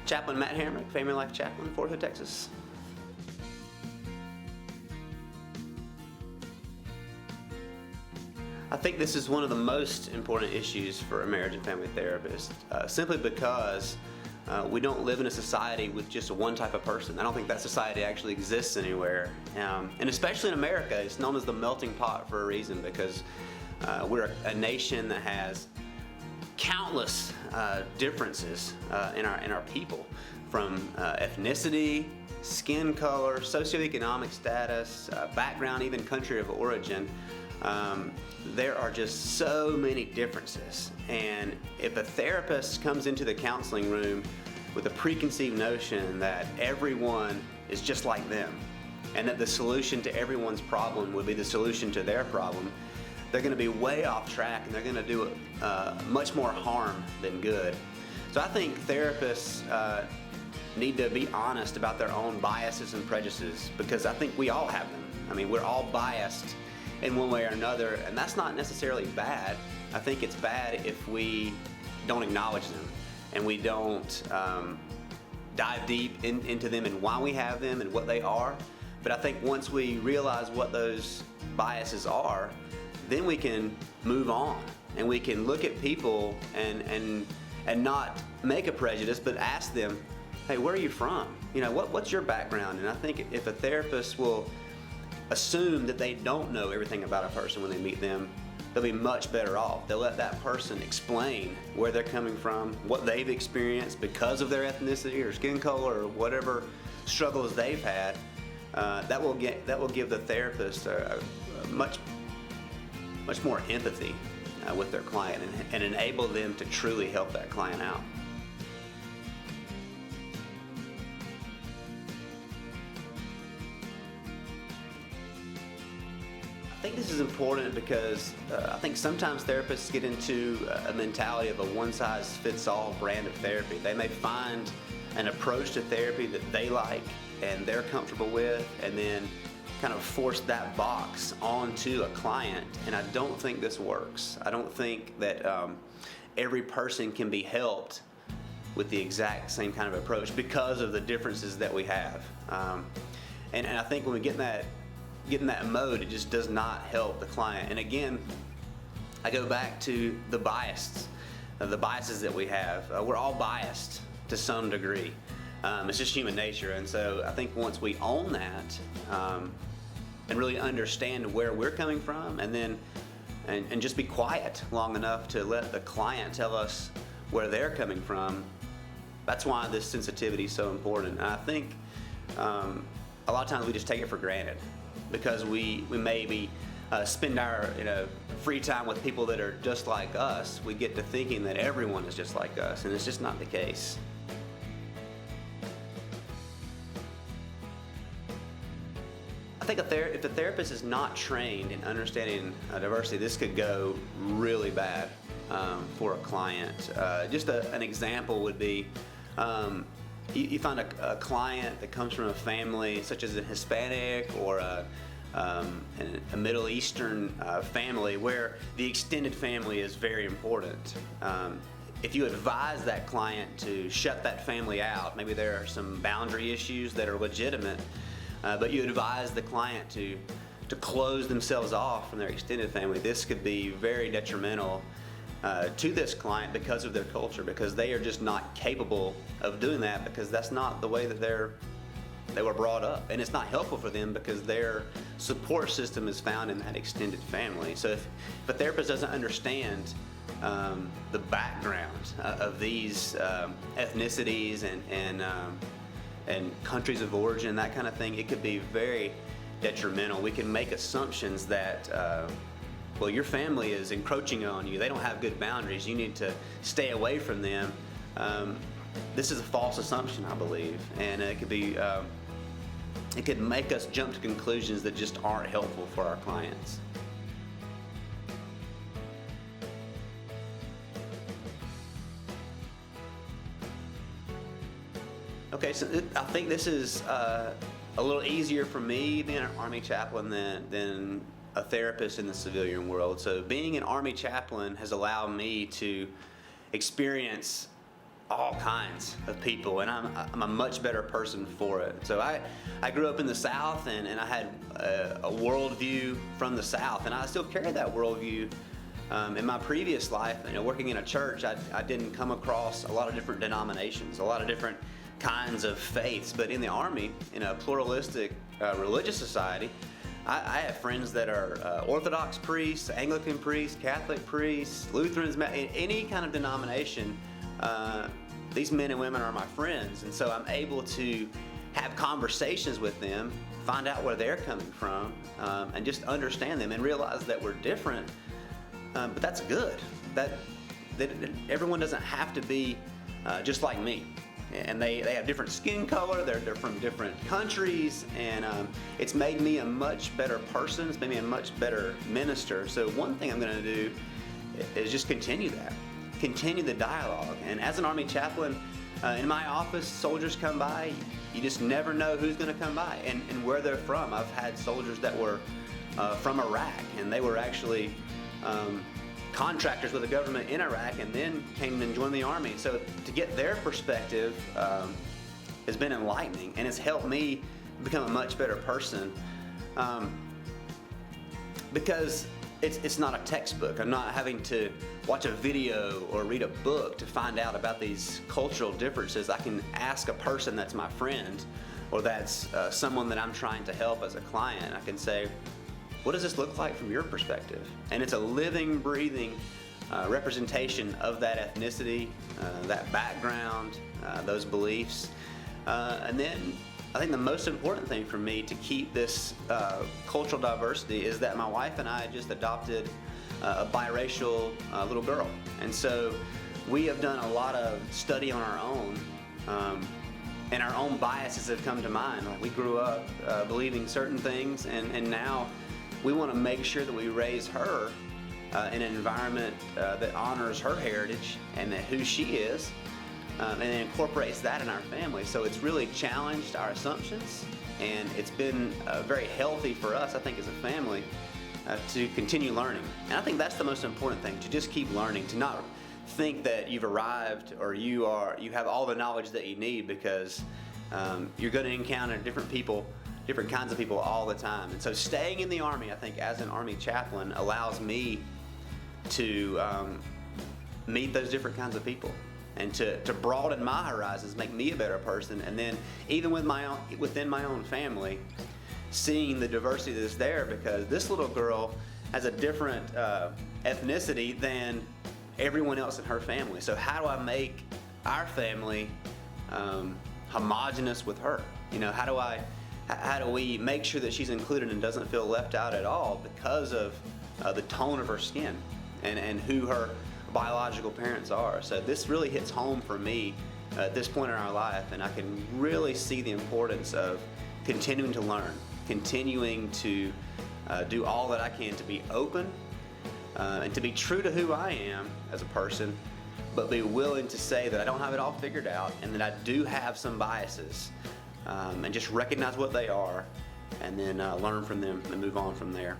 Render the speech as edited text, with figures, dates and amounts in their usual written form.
Chaplain Matt Hamrick, Family Life Chaplain, Fort Hood, Texas. I think this is one of the most important issues for a marriage and family therapist, simply because we don't live in a society with just one type of person. I don't think that society actually exists anywhere. And especially in America, it's known as the melting pot for a reason, because we're a nation that has countless differences in our people, from ethnicity, skin color, socioeconomic status, background, even country of origin. There are just so many differences, and if a therapist comes into the counseling room with a preconceived notion that everyone is just like them and that the solution to everyone's problem would be the solution to their problem, they're going to be way off track, and they're going to do much more harm than good. So I think therapists need to be honest about their own biases and prejudices, because I think we all have them. I mean, we're all biased in one way or another, and that's not necessarily bad. I think it's bad if we don't acknowledge them and we don't dive deep into them and why we have them and what they are. But I think once we realize what those biases are, then we can move on, and we can look at people and not make a prejudice, but ask them, hey, where are you from? You know, what's your background? And I think if a therapist will assume that they don't know everything about a person when they meet them, they'll be much better off. They'll let that person explain where they're coming from, what they've experienced because of their ethnicity or skin color or whatever struggles they've had. That will give the therapist a much more empathy with their client, and enable them to truly help that client out. I think this is important because I think sometimes therapists get into a mentality of a one-size-fits-all brand of therapy. They may find an approach to therapy that they like and they're comfortable with, and then kind of force that box onto a client, and I don't think this works. I don't think that every person can be helped with the exact same kind of approach because of the differences that we have. And I think when we get in that mode, it just does not help the client. And again, I go back to the biases that we have. We're all biased to some degree. It's just human nature, and so I think once we own that and really understand where we're coming from, and then and just be quiet long enough to let the client tell us where they're coming from, that's why this sensitivity is so important. And I think a lot of times we just take it for granted, because we maybe spend our free time with people that are just like us. We get to thinking that everyone is just like us, and it's just not the case. I think if the therapist is not trained in understanding diversity, this could go really bad for a client. Just an example would be, you find a client that comes from a family such as a Hispanic or a Middle Eastern family where the extended family is very important. If you advise that client to shut that family out, maybe there are some boundary issues that are legitimate, but you advise the client to close themselves off from their extended family, this could be very detrimental to this client because of their culture, because they are just not capable of doing that, because that's not the way that they were brought up, and it's not helpful for them because their support system is found in that extended family. So if a therapist doesn't understand the background of these ethnicities and countries of origin, that kind of thing, it could be very detrimental. We can make assumptions that well, your family is encroaching on you, they don't have good boundaries, you need to stay away from them. This is a false assumption, I believe, and it could make us jump to conclusions that just aren't helpful for our clients. Okay, so I think this is a little easier for me being an Army chaplain than a therapist in the civilian world. So being an Army chaplain has allowed me to experience all kinds of people, and I'm a much better person for it. So I grew up in the South, and I had a worldview from the South, and I still carry that worldview. In my previous life, working in a church, I didn't come across a lot of different denominations, a lot of different kinds of faiths. But in the Army, in a pluralistic religious society, I have friends that are Orthodox priests, Anglican priests, Catholic priests, Lutherans, any kind of denomination. These men and women are my friends, and so I'm able to have conversations with them, find out where they're coming from, and just understand them and realize that we're different. But that's good. That everyone doesn't have to be just like me, and they have different skin color. They're from different countries, and it's made me a much better person. It's made me a much better minister. So one thing I'm going to do is just continue the dialogue. And as an Army chaplain, in my office, soldiers come by. You just never know who's going to come by and where they're from. I've had soldiers that were from Iraq, and they were actually contractors with the government in Iraq, and then came and joined the Army. So to get their perspective has been enlightening, and it's helped me become a much better person, because it's not a textbook. I'm not having to watch a video or read a book to find out about these cultural differences. I can ask a person that's my friend, or that's someone that I'm trying to help as a client. I can say, what does this look like from your perspective? And it's a living, breathing representation of that ethnicity, that background, those beliefs. And then I think the most important thing for me to keep this cultural diversity is that my wife and I just adopted a biracial little girl. And so we have done a lot of study on our own, and our own biases have come to mind. Like, we grew up believing certain things, and now we want to make sure that we raise her in an environment that honors her heritage and who she is, and incorporates that in our family. So it's really challenged our assumptions, and it's been very healthy for us, I think, as a family, to continue learning. And I think that's the most important thing, to just keep learning, to not think that you've arrived or you have all the knowledge that you need, because you're going to encounter different people, different kinds of people all the time. And so staying in the Army, I think, as an Army chaplain, allows me to meet those different kinds of people, and to broaden my horizons, make me a better person. And then even within my own family, seeing the diversity that's there, because this little girl has a different ethnicity than everyone else in her family. So how do I make our family homogenous with her? How do we make sure that she's included and doesn't feel left out at all because of the tone of her skin and who her biological parents are? So this really hits home for me at this point in our life, and I can really see the importance of continuing to learn, continuing to do all that I can to be open and to be true to who I am as a person, but be willing to say that I don't have it all figured out and that I do have some biases. And just recognize what they are, and then learn from them and move on from there.